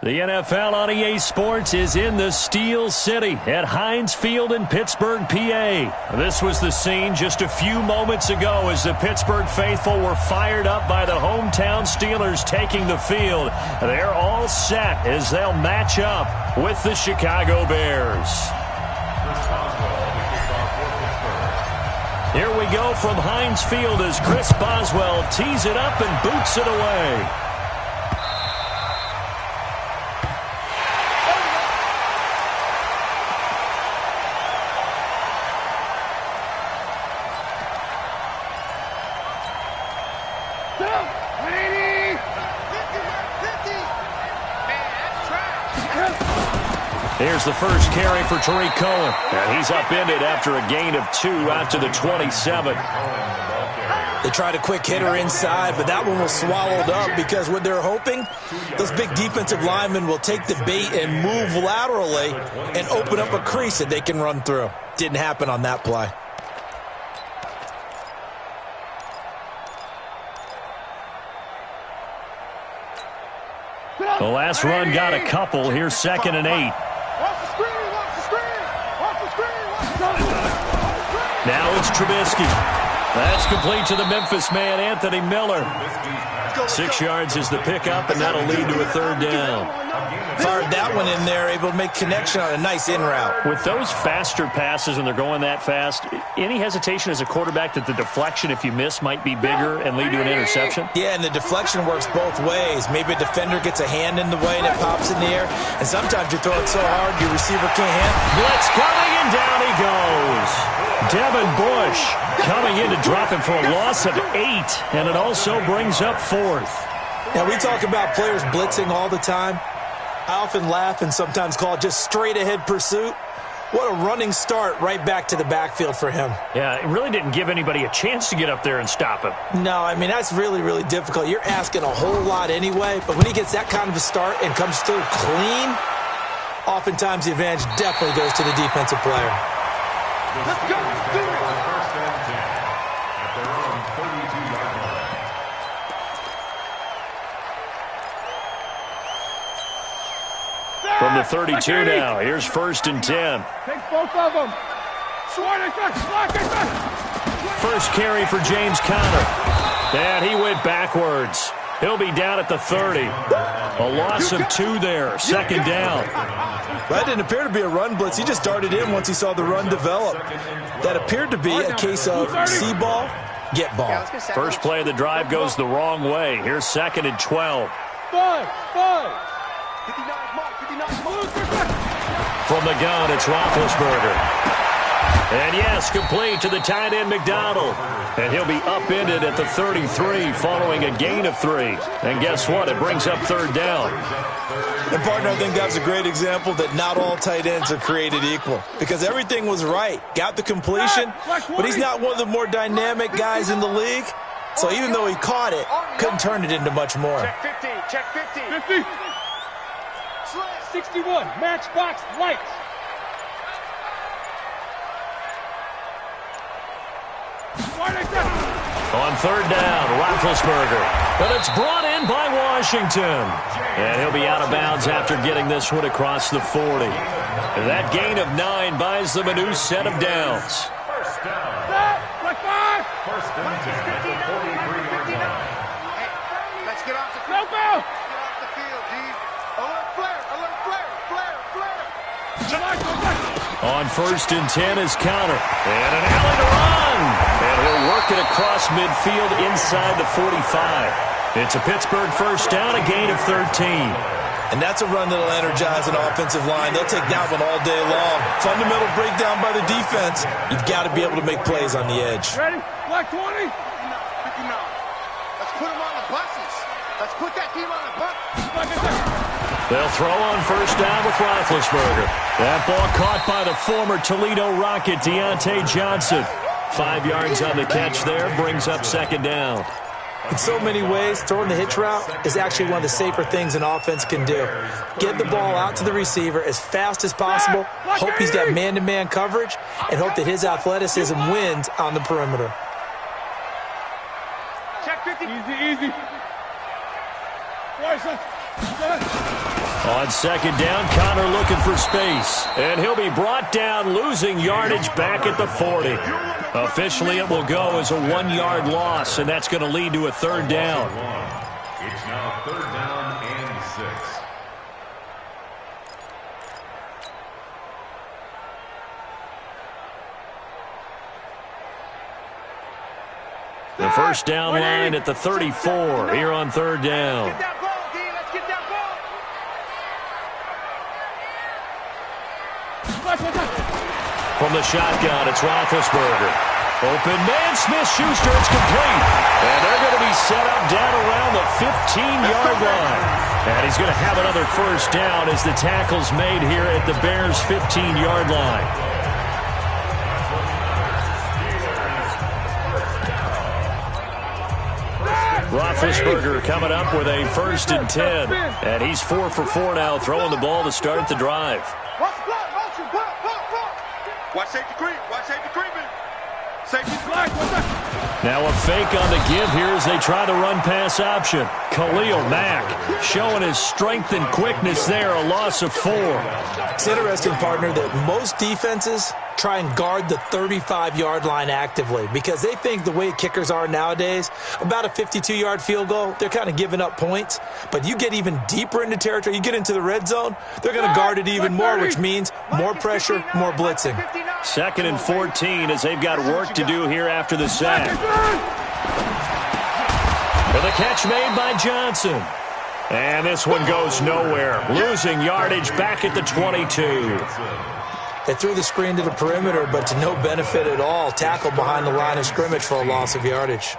The NFL on EA Sports is in the Steel City at Heinz Field in Pittsburgh, PA. This was the scene just a few moments ago as the Pittsburgh faithful were fired up by the hometown Steelers taking the field. They're all set as they'll match up with the Chicago Bears. Here we go from Heinz Field as Chris Boswell tees it up and boots it away. Here's the first carry for Tariq Cohen. And he's upended after a gain of 2 out to the 27. They tried a quick hitter inside, but that one was swallowed up because what they're hoping, those big defensive linemen will take the bait and move laterally and open up a crease that they can run through. Didn't happen on that play. The last run got a couple. Here's 2nd and 8. Now it's Trubisky. That's complete to the Memphis man, Anthony Miller. 6 yards is the pickup, and that'll lead to a 3rd down. Fired that one in there, able to make connection on a nice in route. With those faster passes when they're going that fast, any hesitation as a quarterback that the deflection, if you miss, might be bigger and lead to an interception? Yeah, and the deflection works both ways. Maybe a defender gets a hand in the way and it pops in the air, and sometimes you throw it so hard your receiver can't handle. Blitz coming, and down he goes. Devin Bush coming in to drop him for a loss of 8, and it also brings up 4th. Now, we talk about players blitzing all the time. I often laugh and sometimes call it just straight-ahead pursuit. What a running start right back to the backfield for him. Yeah, it really didn't give anybody a chance to get up there and stop him. No, I mean, that's really, really difficult. You're asking a whole lot anyway, but when he gets that kind of a start and comes through clean, oftentimes the advantage definitely goes to the defensive player. Let's go. Let's do it. From the 32 now, here's 1st and 10. Take both of them. First carry for James Conner. And he went backwards. He'll be down at the 30. A loss of 2 there, 2nd down. That didn't appear to be a run blitz. He just darted in once he saw the run develop. That appeared to be a case of see ball, get ball. First play of the drive goes the wrong way. Here's 2nd and 12. From the gun, it's Roethlisberger. And yes, complete to the tight end McDonald. And he'll be upended at the 33 following a gain of 3. And guess what? It brings up 3rd down. And, partner, I think that's a great example that not all tight ends are created equal. Because everything was right. Got the completion, but he's not one of the more dynamic guys in the league. So even though he caught it, couldn't turn it into much more. Check 50. Check 50. 50. 61. Matchbox lights. On 3rd down, Roethlisberger. But it's brought in by Washington. And he'll be out of bounds after getting this one across the 40. And that gain of 9 buys them a new set of downs. First and 10. Let's get off the field. Get off the field, G. Alert flare. On 1st and 10 is Conner. And an alley to run. And he'll work it across midfield inside the 45. It's a Pittsburgh first down, a gain of 13. And that's a run that'll energize an offensive line. They'll take that one all day long. Fundamental breakdown by the defense. You've got to be able to make plays on the edge. Ready? Black 20. 59. Let's put them on the buses. Let's put that team on the bus. They'll throw on 1st down with Roethlisberger. That ball caught by the former Toledo Rocket, Deontay Johnson. 5 yards on the catch there, brings up 2nd down. In so many ways, throwing the hitch route is actually one of the safer things an offense can do. Get the ball out to the receiver as fast as possible, hope he's got man-to-man coverage, and hope that his athleticism wins on the perimeter. Check 50. Easy. On second down, Connor looking for space. And he'll be brought down, losing yardage back at the 40. Officially, it will go as a 1-yard loss, and that's going to lead to a third down. It's now third down and 6. The first down line at the 34 here on third down. From the shotgun, it's Roethlisberger. Open man, Smith-Schuster, it's complete. And they're going to be set up down around the 15-yard line. And he's going to have another first down as the tackle's made here at the Bears' 15-yard line. Roethlisberger coming up with a 1st and 10. And he's 4 for 4 now, throwing the ball to start the drive. Watch safety creep. Watch safety creeping. Safety flag. Now a fake on the give here as they try to run pass option. Khalil Mack showing his strength and quickness there, a loss of 4. It's interesting, partner, that most defenses try and guard the 35-yard line actively because they think the way kickers are nowadays, about a 52-yard field goal, they're kind of giving up points. But you get even deeper into territory, you get into the red zone, they're going to guard it even more, which means more pressure, more blitzing. 2nd and 14 as they've got work to do here after the sack. With a catch made by Johnson. And this one goes nowhere. Losing yardage back at the 22. They threw the screen to the perimeter, but to no benefit at all. Tackled behind the line of scrimmage for a loss of yardage.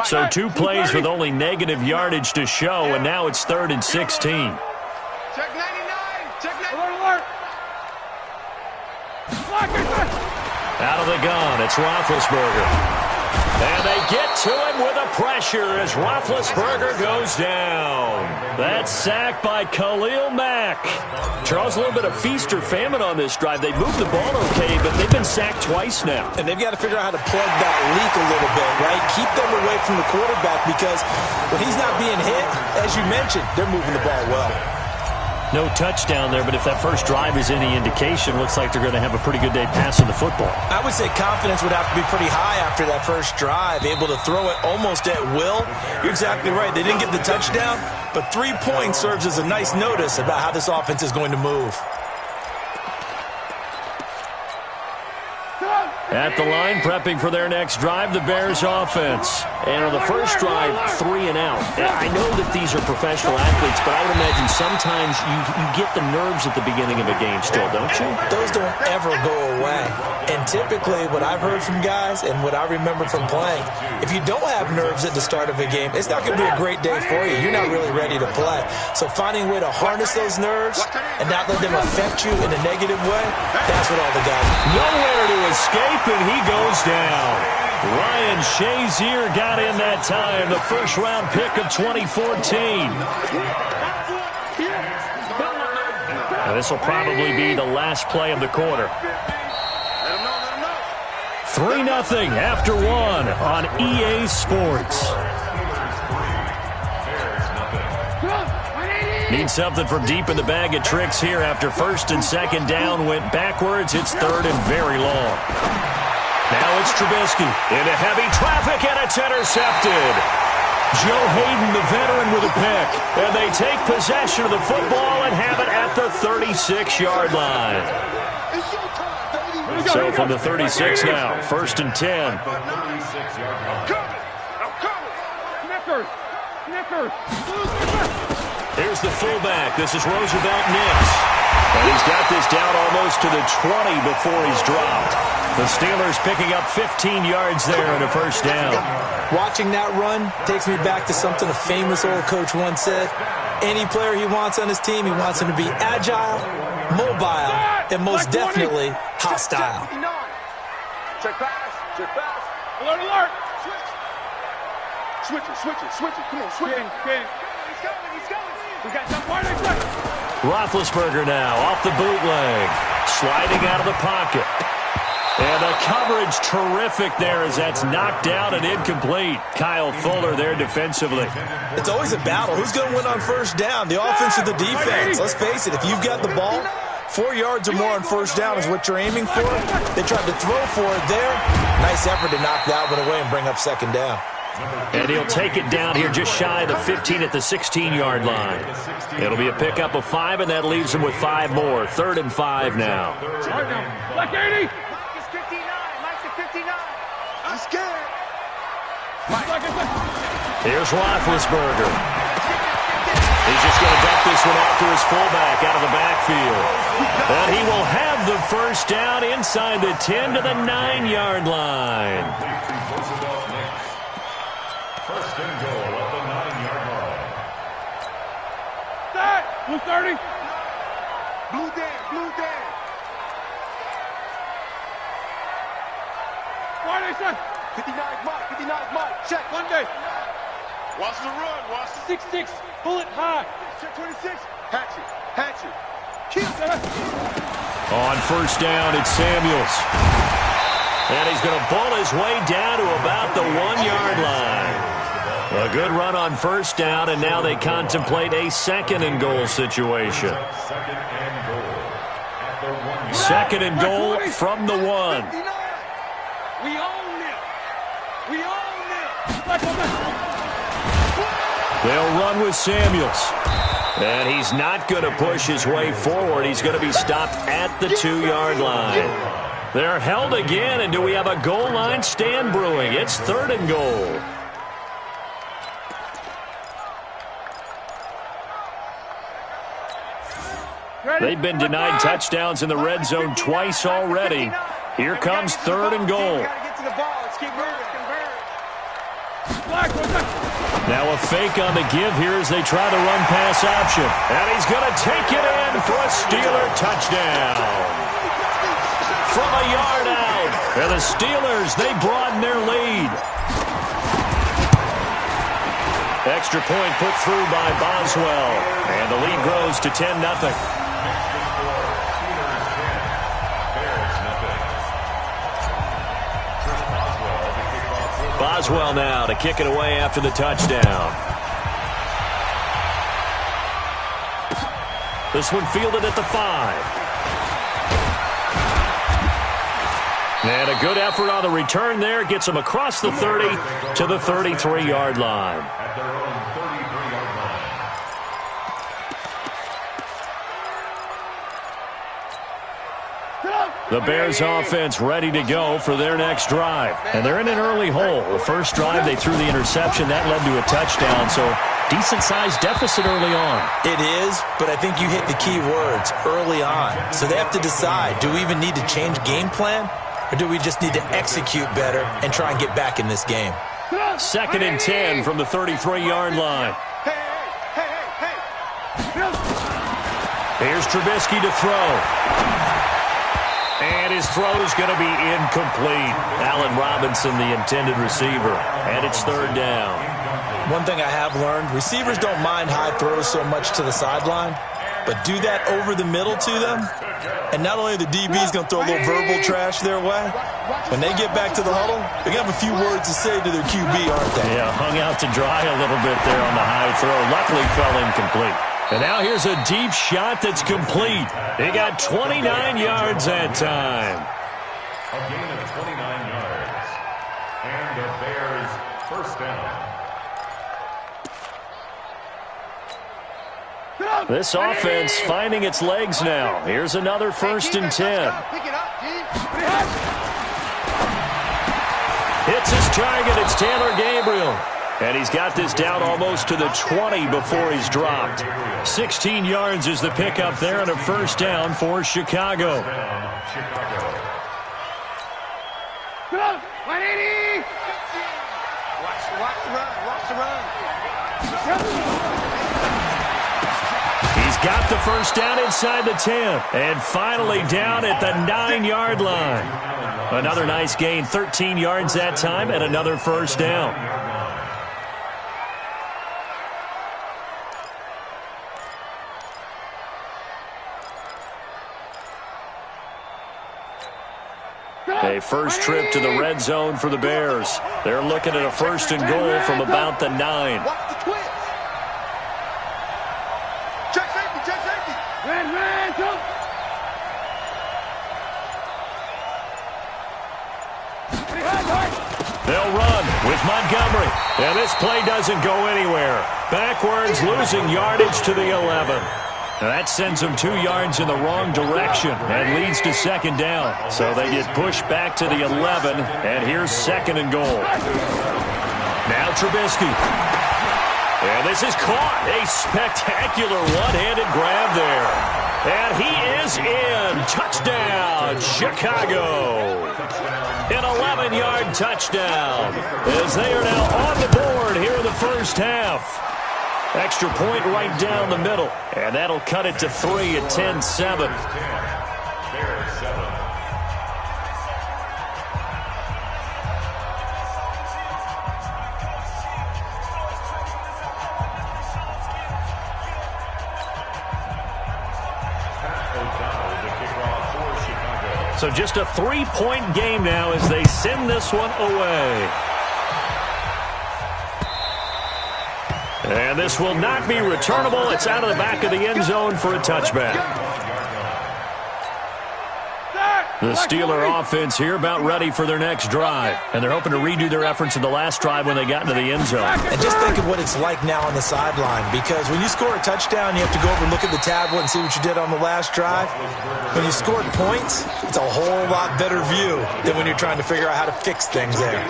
So 2 plays with only negative yardage to show, and now it's 3rd and 16. Check 99. Check 99. Alert. Out of the gun, it's Roethlisberger. And they get to him with a pressure as Roethlisberger goes down. That's sacked by Khalil Mack. Charles, a little bit of feast or famine on this drive. They moved the ball okay, but they've been sacked twice now. And they've got to figure out how to plug that leak a little bit, right? Keep them away from the quarterback because when he's not being hit, as you mentioned, they're moving the ball well. No touchdown there, but if that first drive is any indication, looks like they're going to have a pretty good day passing the football. I would say confidence would have to be pretty high after that first drive, able to throw it almost at will. You're exactly right. They didn't get the touchdown, but 3 points serves as a nice notice about how this offense is going to move. At the line, prepping for their next drive, the Bears offense. And on the first drive, 3 and out. I know that these are professional athletes, but I would imagine sometimes you get the nerves at the beginning of a game still, don't you? Those don't ever go away. And typically, what I've heard from guys and what I remember from playing, if you don't have nerves at the start of a game, it's not going to be a great day for you. You're not really ready to play. So finding a way to harness those nerves and not let them affect you in a negative way, that's what all the guys do. Nowhere to escape, and he goes down. Ryan Shazier got in that time, the first-round pick of 2014. This will probably be the last play of the quarter. 3-0 after 1 on EA Sports. Need something from deep in the bag of tricks here after 1st and 2nd down went backwards. It's 3rd and very long. Now it's Trubisky into heavy traffic, and it's intercepted. Joe Hayden, the veteran, with a pick. And they take possession of the football and have it at the 36-yard line. So from the 36 now, 1st and 10. Here's the fullback. This is Roosevelt Nix. And he's got this down almost to the 20 before he's dropped. The Steelers picking up 15 yards there and a first down. Watching that run takes me back to something a famous old coach once said. Any player he wants on his team, he wants him to be agile, mobile, and most definitely hostile. Check pass. Check pass. Alert, alert. Switch it, switch it, switch it. Come on, switch it. He's going, he's going. We got some part of it. Roethlisberger now off the bootleg. Sliding out of the pocket. And the coverage terrific there as that's knocked down and incomplete. Kyle Fuller there defensively. It's always a battle. Who's going to win on first down, the offense or the defense? Let's face it, if you've got the ball, 4 yards or more on first down is what you're aiming for. They tried to throw for it there. Nice effort to knock that one away and bring up second down. And he'll take it down here just shy of the 15 at the 16-yard line. It'll be a pickup of 5, and that leaves them with 5 more. 3rd and 5 now. Black 80. Mike's 59. Mike's at 59. I'm scared. Here's Roethlisberger. He's just going to dump this one off to his fullback out of the backfield. And he will have the first down inside the 10 to the 9-yard line. First and goal at the 9-yard line. Start. Blue 30. Blue Dan. Blue Dan. 59 Mike. 59 Mike. Check. Monday. Watch the run. Watch the 6-6. Pull it high. Check 26. Hatchet. Hatchet. Keep that. On first down, it's Samuels. And he's going to pull his way down to about the 1-yard line. A good run on first down, and now they contemplate a 2nd and goal situation. Second and goal from the 1. We own it. We own it. They'll run with Samuels. And he's not going to push his way forward. He's going to be stopped at the 2-yard line. They're held again, and do we have a goal line stand brewing? It's 3rd and goal. They've been denied touchdowns in the red zone twice already. Here comes 3rd and goal. Now a fake on the give here as they try to run pass option. And he's going to take it in for a Steeler touchdown. From a yard out. And the Steelers, they broaden their lead. Extra point put through by Boswell. And the lead grows to 10-0. Boswell now to kick it away after the touchdown. This one fielded at the 5. And a good effort on the return there. Gets him across the 30 to the 33-yard line. At their own 33-yard line. The Bears offense ready to go for their next drive. And they're in an early hole. The first drive, they threw the interception. That led to a touchdown, so decent-sized deficit early on. It is, but I think you hit the key words, early on. So they have to decide, do we even need to change game plan? Or do we just need to execute better and try and get back in this game? 2nd and 10 from the 33-yard line. Here's Trubisky to throw. And his throw is going to be incomplete. Allen Robinson, the intended receiver. And it's 3rd down. One thing I have learned, receivers don't mind high throws so much to the sideline, but do that over the middle to them, and not only are the DBs going to throw a little verbal trash their way, when they get back to the huddle, they're going to have a few words to say to their QB, aren't they? Yeah, hung out to dry a little bit there on the high throw. Luckily fell incomplete. And now here's a deep shot that's complete. He got 29 yards that time. A gain of 29 yards. And the Bears first down. This offense finding its legs now. Here's another 1st and 10. Hits his target. It's Taylor Gabriel. And he's got this down almost to the 20 before he's dropped. 16 yards is the pickup there and a first down for Chicago. 180. Watch the run. Watch the run. He's got the first down inside the 10. And finally down at the 9-yard line. Another nice gain, 13 yards that time, and another first down. A first trip to the red zone for the Bears. They're looking at a 1st and goal from about the 9. Watch the twist. Check safety, check safety. Red, go. They'll run with Montgomery. And this play doesn't go anywhere. Backwards, losing yardage to the 11. Now that sends them 2 yards in the wrong direction and leads to 2nd down. So they get pushed back to the 11, and here's 2nd and goal. Now Trubisky. And this is caught. A spectacular one-handed grab there. And he is in. Touchdown, Chicago. An 11-yard touchdown as they are now on the board here in the first half. Extra point right down the middle, and that'll cut it to 3 at 10-7. So just a 3-point game now as they send this one away. And this will not be returnable. It's out of the back of the end zone for a touchback. The Steeler offense here about ready for their next drive. And they're hoping to redo their efforts in the last drive when they got into the end zone. And just think of what it's like now on the sideline, because when you score a touchdown, you have to go over and look at the tablet and see what you did on the last drive. When you scored points, it's a whole lot better view than when you're trying to figure out how to fix things there.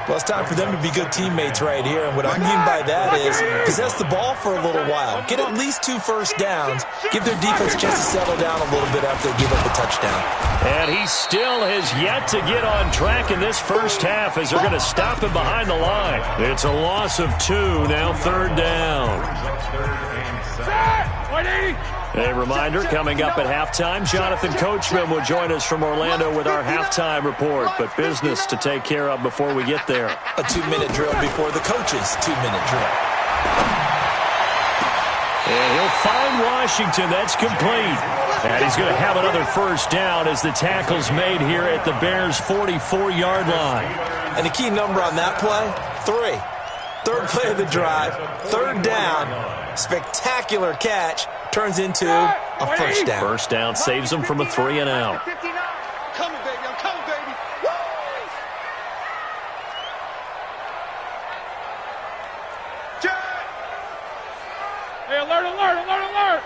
Well, it's time for them to be good teammates right here. And what I mean by that is possess the ball for a little while. Get at least 2 first downs. Give their defense a chance to settle down a little bit after they give up a touchdown. And he still has yet to get on track in this first half as they're going to stop him behind the line. It's a loss of 2, now 3rd down. A reminder, coming up at halftime, Jonathan Coachman will join us from Orlando with our halftime report. But business to take care of before we get there. A 2-minute drill before the coach's 2-minute drill. And he'll find Washington. That's complete. And he's going to have another first down as the tackle's made here at the Bears' 44-yard line. And the key number on that play, 3. 3rd play of the drive, 3rd down, spectacular catch, turns into a first down. First down saves them from a 3-and-out. Coming, baby. I'm coming, baby. Hey, alert, alert, alert, alert.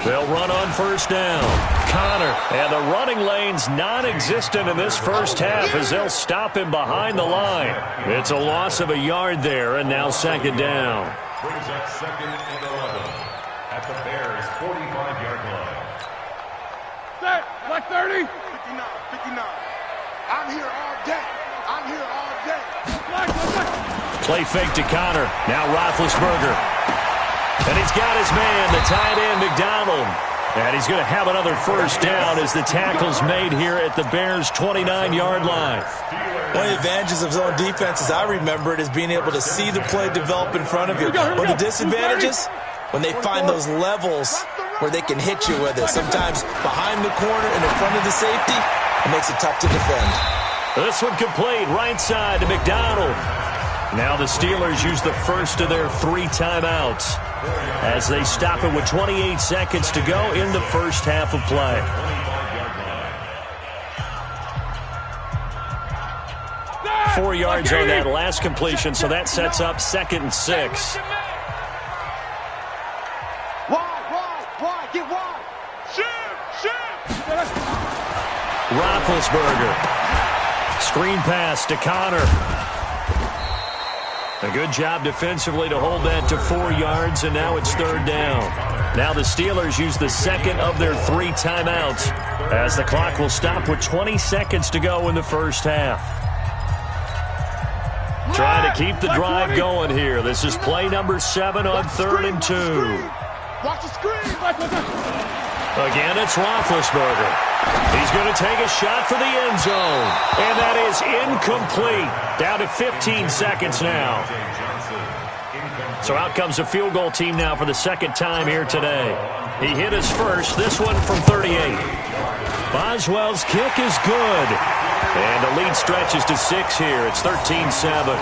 They'll run on first down. Connor, and the running lane's non-existent in this first half as they'll stop him behind the line. It's a loss of a yard there, and now 2nd down. Brings up 2nd and 11 at the Bears' 45-yard line. Set, black 30. 59, 59. I'm here all day. I'm here all day. Play fake to Connor. Now Roethlisberger. And he's got his man, the tight end, McDonald. And he's going to have another first down as the tackle's made here at the Bears' 29-yard line. One of the advantages of zone defense, as I remember it, is being able to see the play develop in front of you. One of the disadvantages, when they find those levels where they can hit you with it. Sometimes behind the corner and in front of the safety, it makes it tough to defend. This one complete, right side to McDonald. Now the Steelers use the first of their 3 timeouts as they stop it with 28 seconds to go in the first half of play. Four yards on that last completion, so that sets up 2nd and 6. Wide, get wide. Shoot. Roethlisberger. Screen pass to Connor. A good job defensively to hold that to 4 yards, and now it's 3rd down. Now the Steelers use the second of their 3 timeouts as the clock will stop with 20 seconds to go in the first half. Trying to keep the drive going here. This is play number 7 on 3rd and 2. Watch the screen. Again, it's Roethlisberger. He's going to take a shot for the end zone. And that is incomplete. Down to 15 seconds now. So out comes a field goal team now for the second time here today. He hit his first, this one from 38. Boswell's kick is good. And the lead stretches to 6 here. It's 13-7.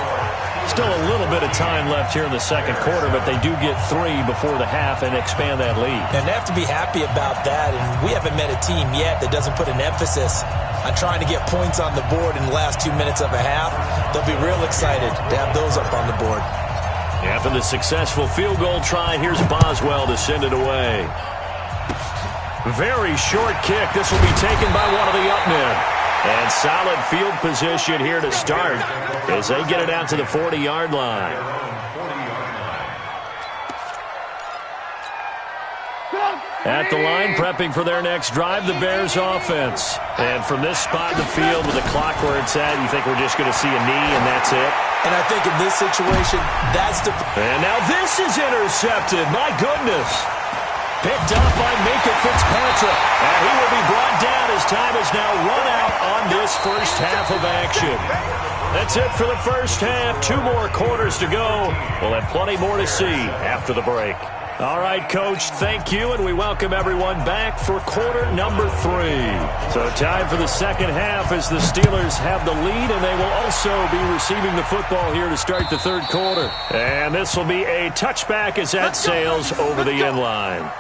Still a little bit of time left here in the second quarter, but they do get 3 before the half and expand that lead. And they have to be happy about that. And we haven't met a team yet that doesn't put an emphasis on trying to get points on the board in the last 2 minutes of a half. They'll be real excited to have those up on the board. After the successful field goal try, here's Boswell to send it away. Very short kick. This will be taken by one of the up men. And solid field position here to start as they get it out to the 40-yard line. At the line, prepping for their next drive, the Bears offense. And from this spot in the field with the clock where it's at, you think we're just going to see a knee and that's it? And I think in this situation, that's the... And now this is intercepted. My goodness. Picked up by Minka Fitzpatrick. And he will be brought down as time is now run out on this first half of action. That's it for the first half. 2 more quarters to go. We'll have plenty more to see after the break. All right, Coach, thank you, and we welcome everyone back for quarter number 3. So time for the second half as the Steelers have the lead, and they will also be receiving the football here to start the third quarter. And this will be a touchback as that sails over the end line.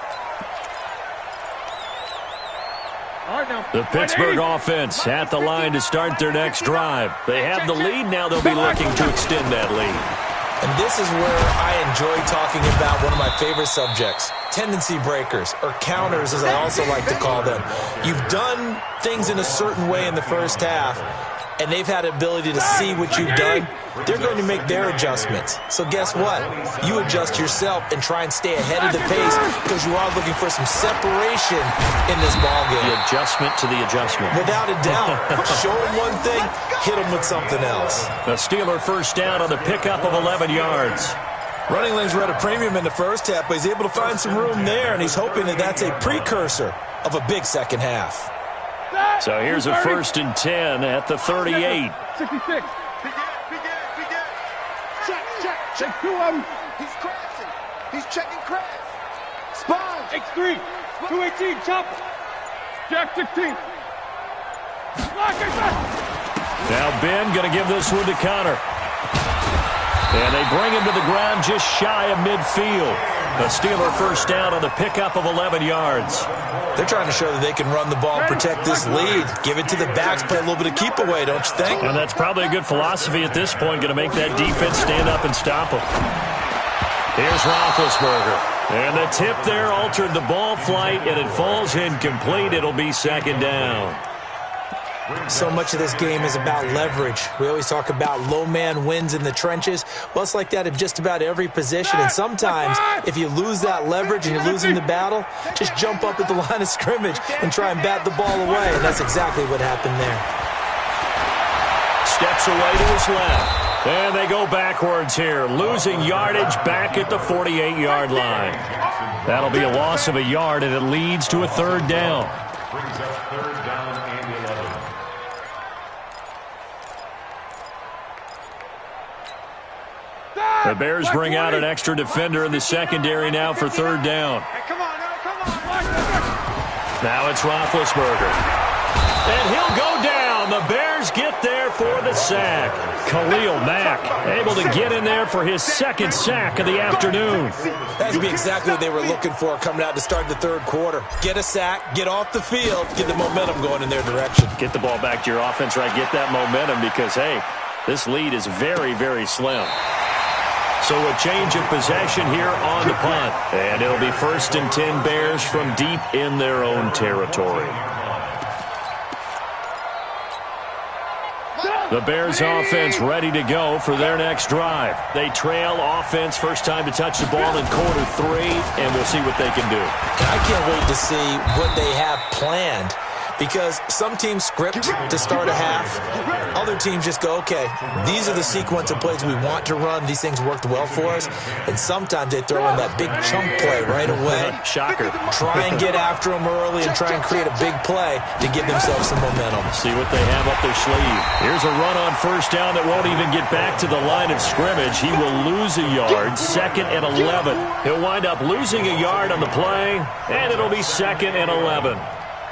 The Pittsburgh offense at the line to start their next drive. They have the lead. Now they'll be looking to extend that lead. And this is where I enjoy talking about one of my favorite subjects, tendency breakers, or counters as I also like to call them. You've done things in a certain way in the first half, and they've had the ability to see what you've done. They're going to make their adjustments. So guess what? You adjust yourself and try and stay ahead of the pace because you are looking for some separation in this ballgame. The adjustment to the adjustment. Without a doubt. Show them one thing, hit them with something else. The Steeler first down on the pickup of 11 yards. Running lanes were at a premium in the first half, but he's able to find some room there, and he's hoping that that's a precursor of a big second half. So here's a 1st and 10 at the 38. 66. Check 2 of them. He's crashing. He's checking crash. Spine. X3. 218. Chopper. Jack 16. Now Ben going to give this one to Connor. And they bring him to the ground just shy of midfield. The Steeler first down on the pickup of 11 yards. They're trying to show that they can run the ball and protect this lead. Give it to the backs, play a little bit of keep away, don't you think? And that's probably a good philosophy at this point, going to make that defense stand up and stop them. Here's Roethlisberger. And the tip there altered the ball flight, and it falls incomplete. It'll be second down. So much of this game is about leverage. We always talk about low man wins in the trenches. Well, it's like that in just about every position. And sometimes, if you lose that leverage and you're losing the battle, just jump up at the line of scrimmage and try and bat the ball away. And that's exactly what happened there. Steps away to his left. And they go backwards here, losing yardage back at the 48-yard line. That'll be a loss of a yard, and it leads to a third down. Brings up third down and 11. The Bears bring out an extra defender in the secondary now for third down. Now it's Roethlisberger. And he'll go down. The Bears get there for the sack. Khalil Mack able to get in there for his second sack of the afternoon. That would be exactly what they were looking for coming out to start the third quarter. Get a sack, get off the field, get the momentum going in their direction. Get the ball back to your offense, right? Get that momentum because, hey, this lead is very, very slim. So a change of possession here on the punt. And it'll be 1st and 10 Bears from deep in their own territory. The Bears offense ready to go for their next drive. They trail offense, first time to touch the ball in quarter 3, and we'll see what they can do. I can't wait to see what they have planned. because some teams script to start a half. Other teams just go, okay, these are the sequence of plays we want to run. These things worked well for us. And sometimes they throw in that big chunk play right away. Shocker. Try and get after them early and try and create a big play to give themselves some momentum. See what they have up their sleeve. Here's a run on first down that won't even get back to the line of scrimmage. He will lose a yard, 2nd and 11. He'll wind up losing a yard on the play, and it'll be 2nd and 11.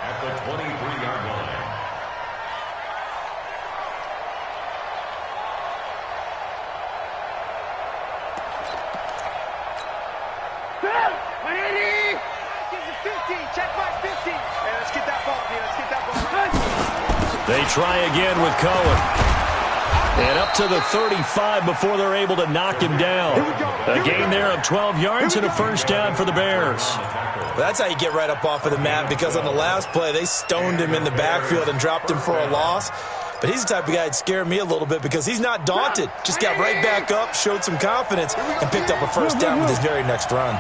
At the 23-yard line. They try again with Cohen. And up to the 35 before they're able to knock him down. A gain there of 12 yards and a first down for the Bears. That's how you get right up off of the mat, because on the last play, they stoned him in the backfield and dropped him for a loss. But he's the type of guy that'd scare me a little bit because he's not daunted. Just got right back up, showed some confidence, and picked up a first down with his very next run.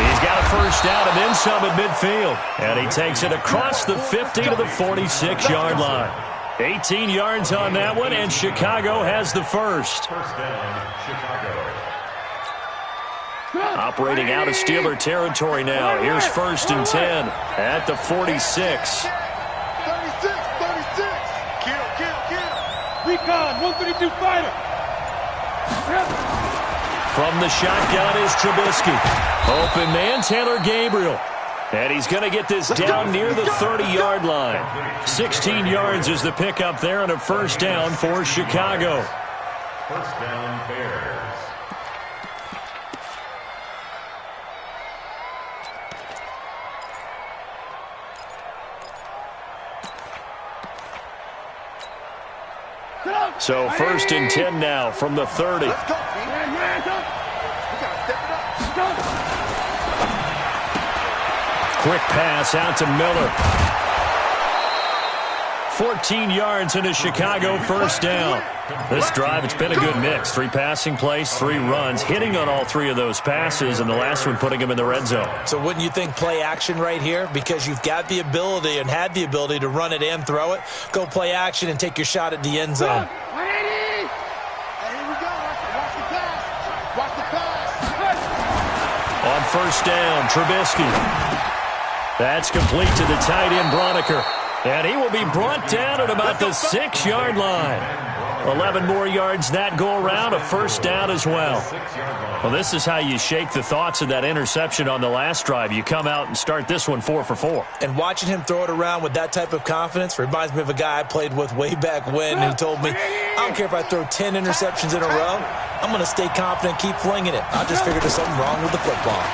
He's got a first down and then some at midfield. And he takes it across the 50 to the 46-yard line. 18 yards on that one, and Chicago has the first. First down, Chicago. Operating out of Steeler territory now. Here's 1st and 10 at the 46. 36. Kill. Recon, 132 fighter. From the shotgun is Trubisky. Open man, Taylor Gabriel. And he's going to get this down near the 30-yard line. 16 yards is the pickup there, and a first down for Chicago. First down, Bears. So 1st and 10 now from the 30. Let's go, man. We gotta step it up. Quick pass out to Miller. 14 yards and a Chicago first down. This drive, it's been a good mix. 3 passing plays, 3 runs, hitting on all 3 of those passes, and the last one putting him in the red zone. So wouldn't you think play action right here? Because you've got the ability and had the ability to run it and throw it. Go play action and take your shot at the end zone. Here we go. Watch the pass. On first down, Trubisky. That's complete to the tight end, Broniker. And he will be brought down at about the 6-yard line. 11 more yards that go around, a first down as well. Well, this is how you shake the thoughts of that interception on the last drive. You come out and start this one 4 for 4. And watching him throw it around with that type of confidence reminds me of a guy I played with way back when who told me, I don't care if I throw 10 interceptions in a row, I'm going to stay confident, keep flinging it. I just figured there's something wrong with the football.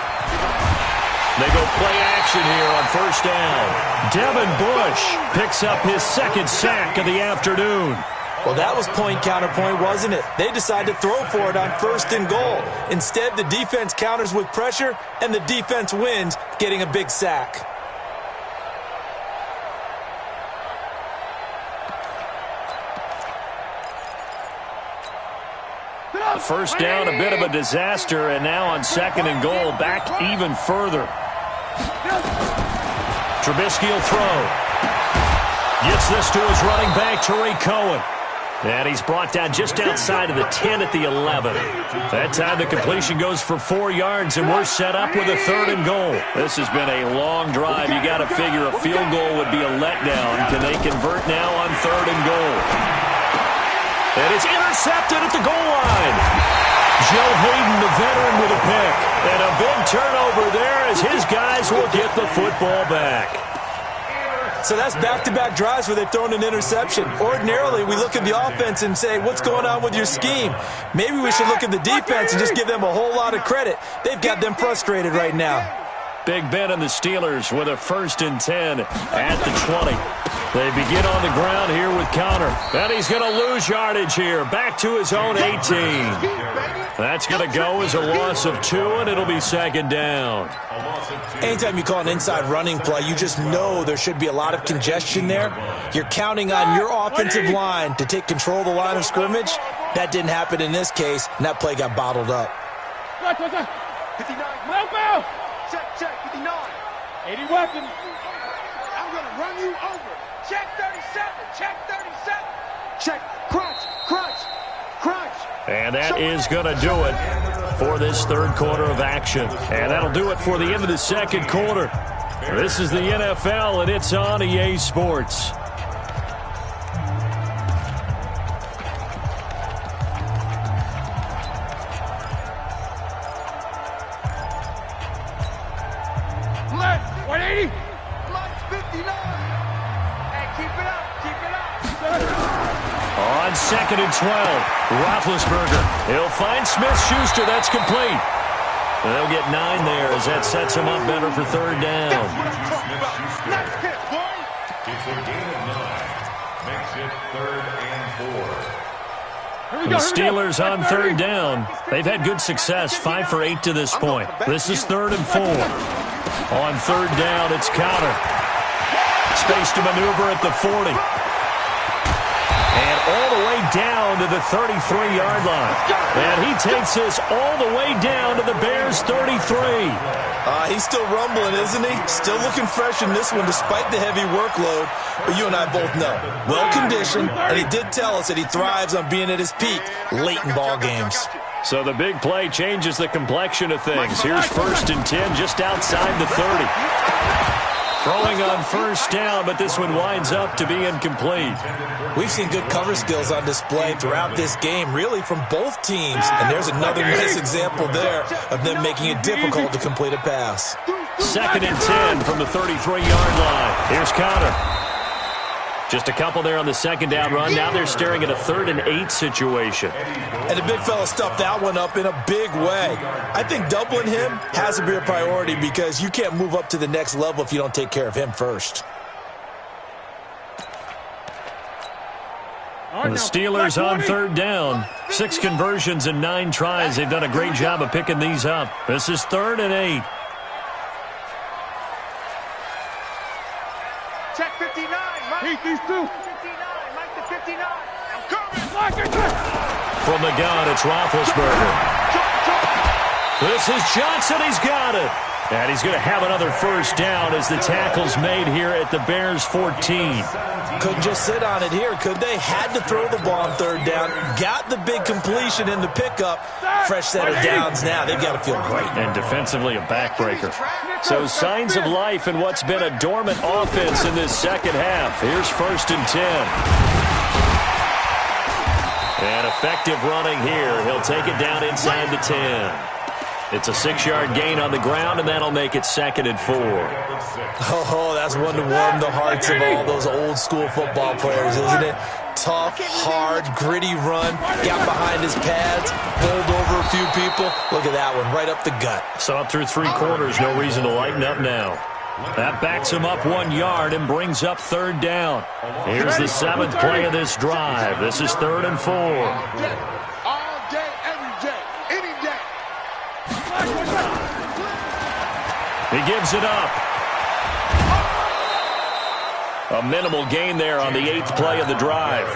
They go play action here on first down. Devin Bush picks up his 2nd sack of the afternoon. Well, that was point counterpoint, wasn't it? They decided to throw for it on 1st and goal. Instead, the defense counters with pressure, and the defense wins, getting a big sack. First down, a bit of a disaster, and now on 2nd and goal, back even further. Trubisky will throw. Gets this to his running back, Tariq Cohen. And he's brought down just outside of the 10 at the 11. That time the completion goes for 4 yards, and we're set up with a 3rd and goal. This has been a long drive. You got to figure a field goal would be a letdown. Can they convert now on 3rd and goal? And it's intercepted at the goal line. Joe Hayden, the veteran, with a pick. And a big turnover there as his guys will get the football back. So that's back-to-back drives where they've thrown an interception. Ordinarily, we look at the offense and say, what's going on with your scheme? Maybe we should look at the defense and just give them a whole lot of credit. They've got them frustrated right now. Big Ben and the Steelers with a 1st and 10 at the 20. They begin on the ground here with Connor. And he's going to lose yardage here. Back to his own 18. That's going to go as a loss of 2, and it'll be 2nd down. Anytime you call an inside running play, you just know there should be a lot of congestion there. You're counting on your offensive line to take control of the line of scrimmage. That didn't happen in this case, and that play got bottled up. 59. Check, 59. 80 weapons. I'm going to run you over. Check 37. Check 37. Check. Crunch. Crunch. Crunch. And that is going to do it for this third quarter of action. And that'll do it for the end of the second quarter. This is the NFL, and it's on EA Sports. Left. 180. Left 59. Hey, keep it up. Keep it up. On 2nd and 12, Roethlisberger. He'll find Smith-Schuster. That's complete. They'll get 9 there as that sets him up better for third down. That's what I'm talking about. Nice hit, boy. It's a gain of 9. Makes it 3rd and 4. The Steelers on third down. They've had good success, 5 for 8 to this point. This is 3rd and 4. On third down, it's Counter. Space to maneuver at the 40. And all the way down to the 33-yard line. And he takes this all the way down to the Bears' 33. He's still rumbling, isn't he? Still looking fresh in this one despite the heavy workload. But you and I both know, well-conditioned, and he did tell us that he thrives on being at his peak late in ball games. So the big play changes the complexion of things. Here's 1st and 10 just outside the 30. Throwing on first down, but this one winds up to be incomplete. We've seen good cover skills on display throughout this game, really from both teams. And there's another nice example there of them making it difficult to complete a pass. 2nd and 10 from the 33-yard line. Here's Counter. Just a couple there on the second down run. Now they're staring at a 3rd and 8 situation. And the big fella stuffed that one up in a big way. I think doubling him has to be a priority because you can't move up to the next level if you don't take care of him first. And the Steelers on third down. 6 conversions and 9 tries. They've done a great job of picking these up. This is 3rd and 8. Check 59. Mike. These two. 59. Mike to 59. I'm coming. From the gun, it's Roethlisberger. This is Johnson. He's got it. And he's going to have another first down as the tackle's made here at the Bears' 14. Couldn't just sit on it here, could they? Had to throw the ball on third down. Got the big completion in the pickup. Fresh set of downs now. They've got to feel great. And defensively, a backbreaker. So signs of life in what's been a dormant offense in this second half. Here's 1st and 10. And effective running here. He'll take it down inside the 10. It's a 6-yard gain on the ground, and that'll make it 2nd and 4. Oh, that's one to warm the hearts of all those old-school football players, isn't it? Tough, hard, gritty run. Got behind his pads, bowled over a few people. Look at that one, right up the gut. So up through 3 quarters, no reason to lighten up now. That backs him up 1 yard and brings up third down. Here's the 7th play of this drive. This is 3rd and 4. All day, every day, any day. He gives it up. A minimal gain there on the 8th play of the drive.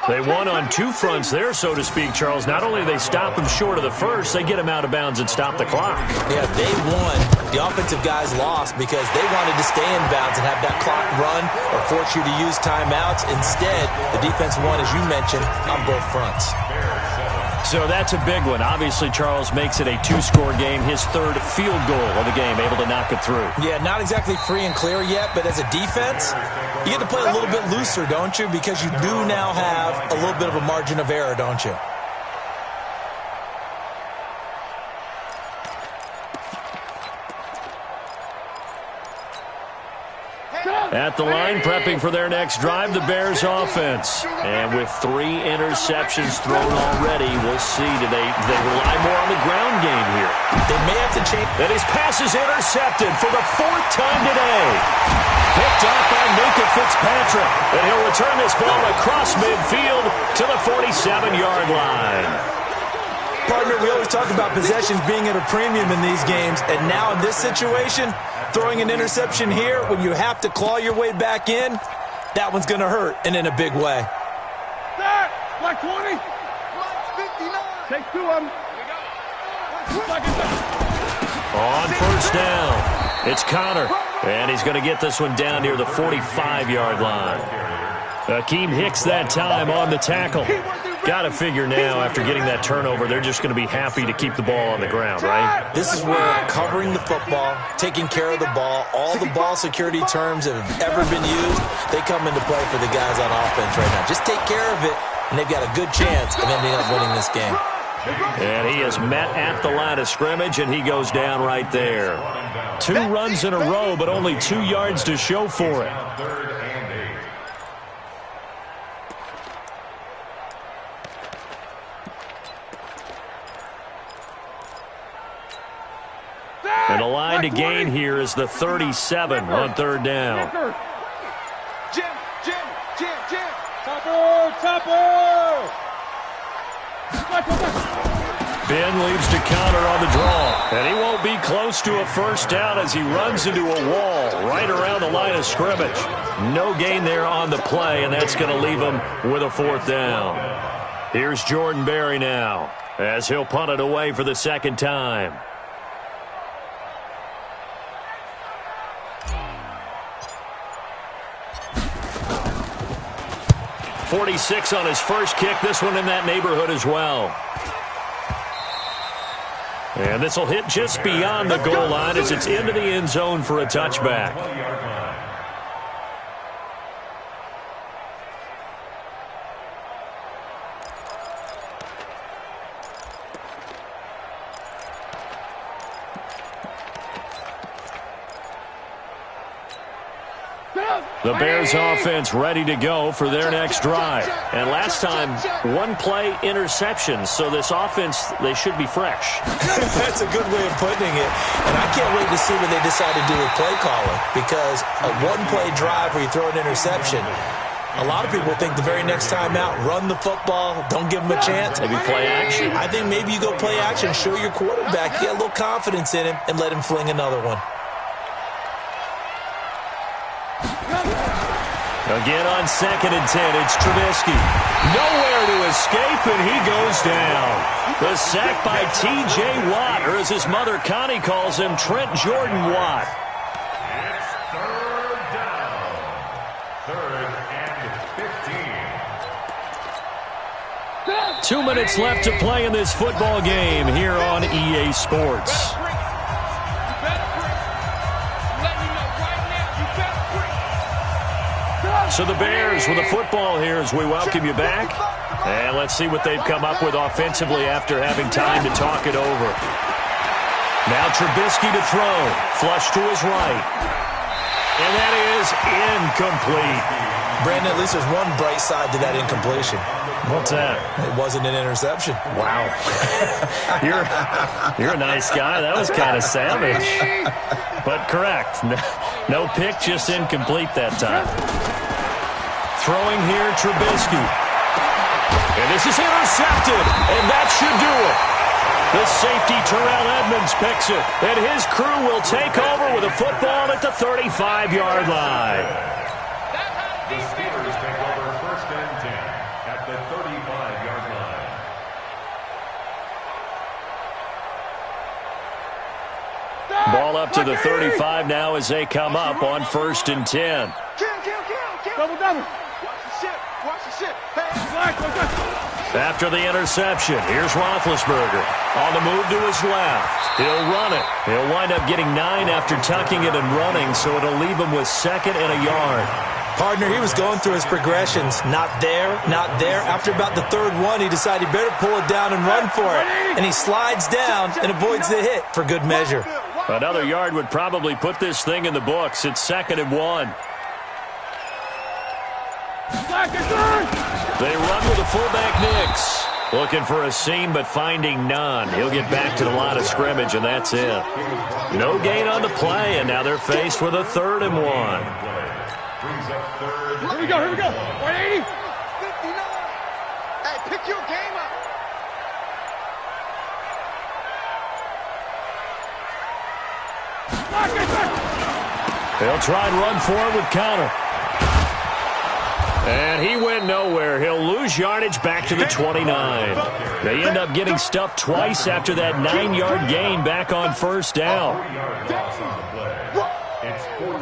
They won on 2 fronts there, so to speak, Charles. Not only do they stop him short of the first, they get him out of bounds and stop the clock. Yeah, they won. The offensive guys lost because they wanted to stay in bounds and have that clock run or force you to use timeouts. Instead, the defense won, as you mentioned, on both fronts. So that's a big one. Obviously, Charles makes it a 2-score game. His 3rd field goal of the game, able to knock it through. Yeah, not exactly free and clear yet, but as a defense, you get to play a little bit looser, don't you? Because you do now have a little bit of a margin of error, don't you? At the line, prepping for their next drive, the Bears offense. And with 3 interceptions thrown already, we'll see. Do they rely more on the ground game here? They may have to change. And his pass is intercepted for the 4th time today. Picked off by Minka Fitzpatrick. And he'll return this ball across midfield to the 47-yard line. Partner, we always talk about possessions being at a premium in these games. And now in this situation, throwing an interception here when you have to claw your way back in, that one's going to hurt, and in a big way. Start! Like 20! Like 59! Take 2 of them. On first down, it's Connor. And he's going to get this one down near the 45-yard line. Akeem Hicks that time on the tackle. Got to figure now, after getting that turnover, they're just going to be happy to keep the ball on the ground, right? This is where covering the football, taking care of the ball, all the ball security terms that have ever been used, they come into play for the guys on offense right now. Just take care of it, and they've got a good chance of ending up winning this game. And he is met at the line of scrimmage, and he goes down right there. 2 runs in a row, but only 2 yards to show for it. And the line to gain here is the 37 on 3rd down. Jim. Topper. Ben leaves to counter on the draw. And he won't be close to a first down as he runs into a wall right around the line of scrimmage. No gain there on the play, and that's going to leave him with a 4th down. Here's Jordan Berry now as he'll punt it away for the 2nd time. 46 on his first kick. This one in that neighborhood as well. And this will hit just beyond the goal line as it's into the end zone for a touchback. The Bears offense ready to go for their next drive. And last time, 1-play interception. So this offense, they should be fresh. That's a good way of putting it. And I can't wait to see what they decide to do with play calling. Because a 1-play drive where you throw an interception, a lot of people think the very next time out, run the football, don't give them a chance. Maybe play action. I think maybe you go play action, show your quarterback, get a little confidence in him, and let him fling another one. Again on 2nd and 10, it's Trubisky. Nowhere to escape, and he goes down. The sack by T.J. Watt, or as his mother Connie calls him, Trent Jordan Watt. It's 3rd down. 3rd and 15. 2 minutes left to play in this football game here on EA Sports. So the Bears with the football here as we welcome you back. And let's see what they've come up with offensively after having time to talk it over. Now Trubisky to throw. Flush to his right. And that is incomplete. Brandon, at least there's one bright side to that incompletion. What's that? It wasn't an interception. Wow. You're a nice guy. That was kind of savage. But correct. No pick, just incomplete that time. Throwing here, Trubisky. And this is intercepted, and that should do it. The safety, Terrell Edmonds, picks it, and his crew will take over with a football at the 35-yard line. The Steelers take over 1st and 10 at the 35-yard line. Ball up to the 35 now as they come up on 1st and 10. Double. Watch the shit. After the interception, here's Roethlisberger. On the move to his left. He'll run it. He'll wind up getting 9 after tucking it and running, so it'll leave him with 2nd and a yard. Partner, he was going through his progressions. Not there, not there. After about the 3rd one, he decided he better pull it down and run for it. And he slides down and avoids the hit for good measure. Another yard would probably put this thing in the books. It's 2nd and 1. They run with the fullback Nix. Looking for a seam, but finding none. He'll get back to the line of scrimmage, and that's it. No gain on the play, and now they're faced with a 3rd and 1. Here we go. 180. 59. Hey, pick your game up. They'll try and run forward with counter. And he went nowhere. He'll lose yardage back to the 29. They end up getting stuffed twice after that 9-yard gain back on 1st down. It's 4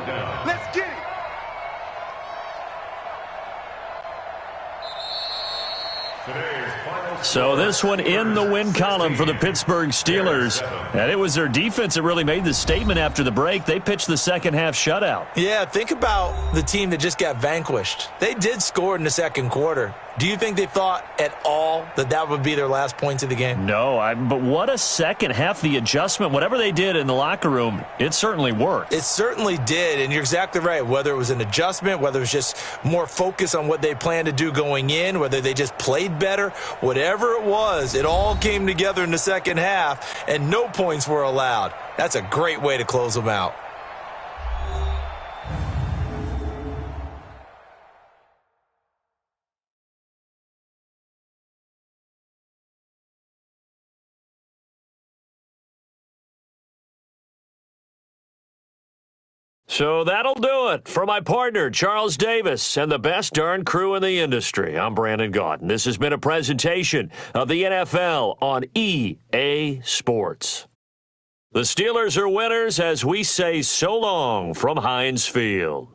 So this one in the win column for the Pittsburgh Steelers. And it was their defense that really made the statement after the break. They pitched the second half shutout. Yeah, think about the team that just got vanquished. They did score in the second quarter. Do you think they thought at all that that would be their last points of the game? No, but what a second half. The adjustment, whatever they did in the locker room, it certainly worked. It certainly did, and you're exactly right. Whether it was an adjustment, whether it was just more focus on what they planned to do going in, whether they just played better, whatever it was, it all came together in the second half, and no points were allowed. That's a great way to close them out. So that'll do it for my partner, Charles Davis, and the best darn crew in the industry. I'm Brandon Gaudin. This has been a presentation of the NFL on EA Sports. The Steelers are winners as we say so long from Heinz Field.